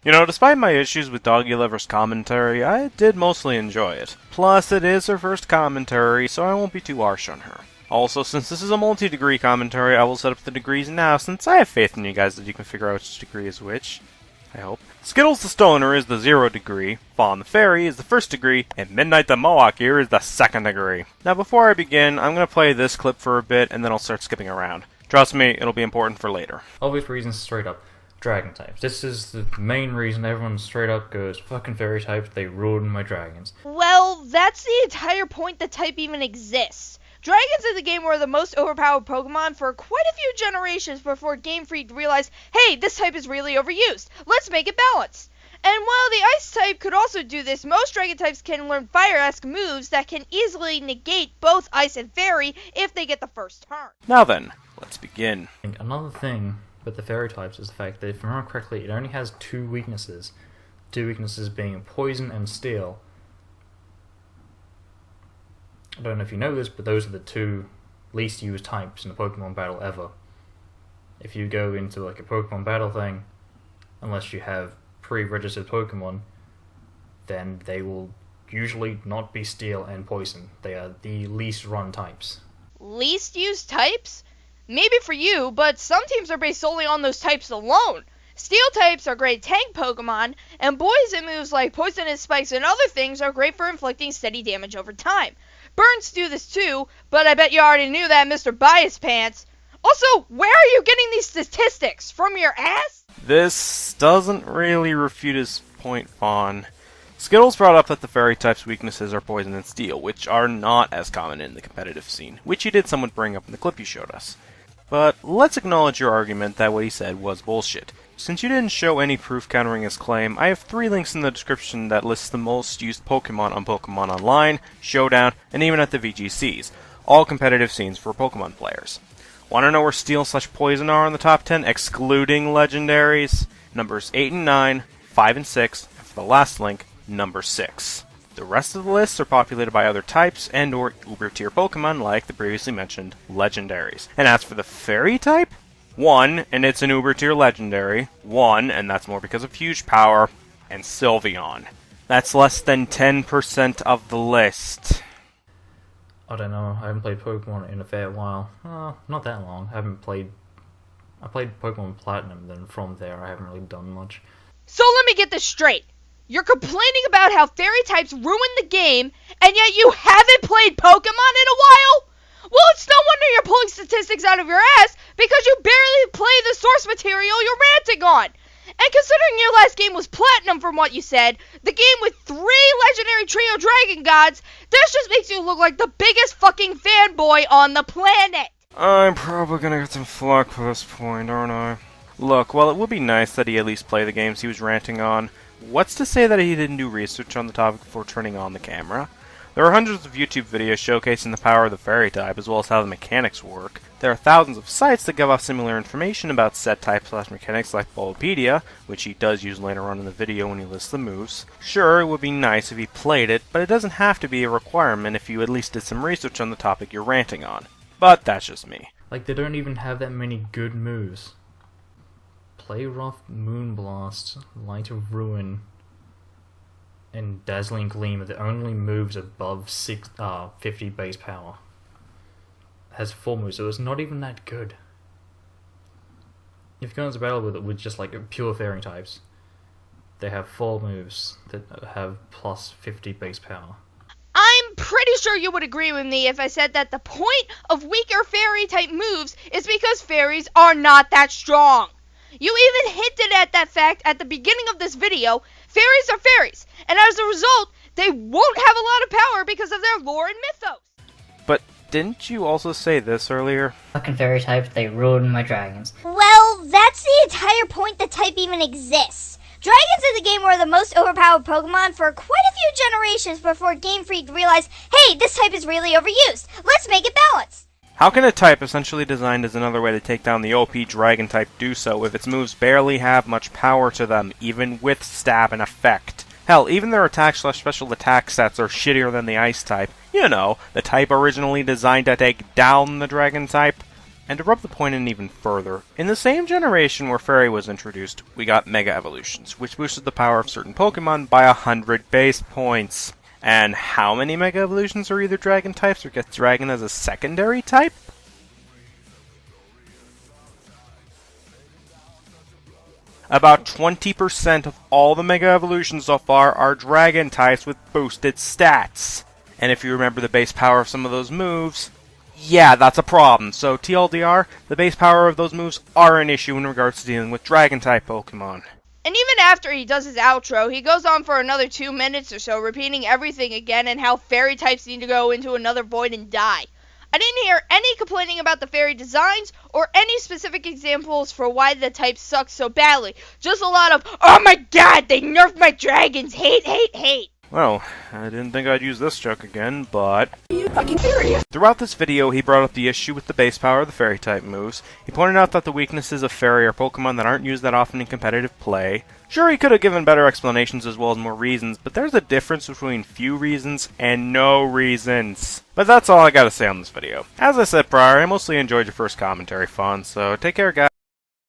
You know, despite my issues with Doggielover's commentary, I did mostly enjoy it. Plus, it is her first commentary, so I won't be too harsh on her. Also, since this is a multi-degree commentary, I will set up the degrees now, since I have faith in you guys that you can figure out which degree is which. I hope. Skittles the Stoner is the 0 degree, Fawn the Fairy is the 1st degree, and Midnight the Mohawk Ear is the 2nd degree. Now before I begin, I'm going to play this clip for a bit, and then I'll start skipping around. Trust me, it'll be important for later. Obvious reasons straight up. Dragon types. This is the main reason everyone straight up goes, fucking fairy types, they ruin my dragons. Well, that's the entire point the type even exists. Dragons in the game were the most overpowered Pokemon for quite a few generations before Game Freak realized, hey, this type is really overused. Let's make it balanced. And while the Ice type could also do this, most Dragon types can learn Fire-esque moves that can easily negate both Ice and Fairy if they get the first turn. Now then, let's begin. Another thing with the fairy types is the fact that, if I remember correctly, it only has 2 weaknesses. 2 weaknesses being Poison and Steel. I don't know if you know this, but those are the 2 least used types in a Pokemon battle ever. If you go into like a Pokemon battle thing, unless you have pre-registered Pokemon, then they will usually not be Steel and Poison. They are the least run types. Least used types? Maybe for you, but some teams are based solely on those types alone. Steel types are great tank Pokemon, and poison moves like Poisonous Spikes and other things are great for inflicting steady damage over time. Burns do this too, but I bet you already knew that, Mr. Bias Pants. Also, where are you getting these statistics? From your ass? This doesn't really refute his point, Fawn. Skittles brought up that the fairy type's weaknesses are Poison and Steel, which are not as common in the competitive scene, which he did somewhat bring up in the clip you showed us. But let's acknowledge your argument that what he said was bullshit. Since you didn't show any proof countering his claim, I have 3 links in the description that lists the most used Pokemon on Pokemon Online, Showdown, and even at the VGCs, all competitive scenes for Pokemon players. Want to know where Steel/Poison are in the top 10, excluding legendaries? Numbers 8 and 9, 5 and 6, and for the last link, number 6. The rest of the lists are populated by other types and or uber tier Pokemon like the previously mentioned legendaries. And as for the fairy type, 1, and it's an uber tier legendary, 1, and that's more because of huge power, and Sylveon. That's less than 10% of the list. I don't know, I haven't played Pokemon in a fair while. Not that long. I played Pokemon Platinum, then from there I haven't really done much. So let me get this straight. You're complaining about how fairy types ruin the game, and yet you haven't played Pokemon in a while? Well, it's no wonder you're pulling statistics out of your ass, because you barely play the source material you're ranting on. And considering your last game was Platinum from what you said, the game with 3 legendary trio dragon gods, this just makes you look like the biggest fucking fanboy on the planet. I'm probably gonna get some flack for this point, aren't I? Look, while it would be nice that he at least play the games he was ranting on, what's to say that he didn't do research on the topic before turning on the camera? There are hundreds of YouTube videos showcasing the power of the fairy type, as well as how the mechanics work. There are thousands of sites that give off similar information about set type/mechanics like Bulbapedia, which he does use later on in the video when he lists the moves. Sure, it would be nice if he played it, but it doesn't have to be a requirement if you at least did some research on the topic you're ranting on. But that's just me. Like, they don't even have that many good moves. Play Rough, Moonblast, Light of Ruin, and Dazzling Gleam are the only moves above 50 base power. It has 4 moves, so it's not even that good. If you go into battle with it with just like pure fairy types, they have 4 moves that have plus 50 base power. I'm pretty sure you would agree with me if I said that the point of weaker fairy type moves is because fairies are not that strong. You even hinted at that fact at the beginning of this video. Fairies are fairies, and as a result, they won't have a lot of power because of their lore and mythos. But didn't you also say this earlier? Fucking fairy types, they ruin my dragons. Well, that's the entire point the type even exists. Dragons in the game were the most overpowered Pokemon for quite a few generations before Game Freak realized, hey, this type is really overused. Let's make it balanced. How can a type essentially designed as another way to take down the OP Dragon type do so if its moves barely have much power to them, even with stab and effect? Hell, even their attack/special attack stats are shittier than the Ice type. You know, the type originally designed to take down the Dragon type. And to rub the point in even further, in the same generation where Fairy was introduced, we got Mega Evolutions, which boosted the power of certain Pokemon by 100 base points. And how many Mega Evolutions are either Dragon types or get Dragon as a secondary type? About 20% of all the Mega Evolutions so far are Dragon types with boosted stats. And if you remember the base power of some of those moves, yeah, that's a problem. So TLDR, the base power of those moves are an issue in regards to dealing with Dragon type Pokemon. And even after he does his outro, he goes on for another 2 minutes or so, repeating everything again and how Fairy types need to go into another void and die. I didn't hear any complaining about the Fairy designs or any specific examples for why the type sucks so badly. Just a lot of, oh my god, they nerfed my dragons, hate, hate, hate. Well, I didn't think I'd use this joke again, but... Are you fucking serious? Throughout this video, he brought up the issue with the base power of the Fairy-type moves. He pointed out that the weaknesses of Fairy are Pokemon that aren't used that often in competitive play. Sure, he could have given better explanations as well as more reasons, but there's a difference between few reasons and no reasons. But that's all I gotta say on this video. As I said prior, I mostly enjoyed your first commentary fun, so take care, guys.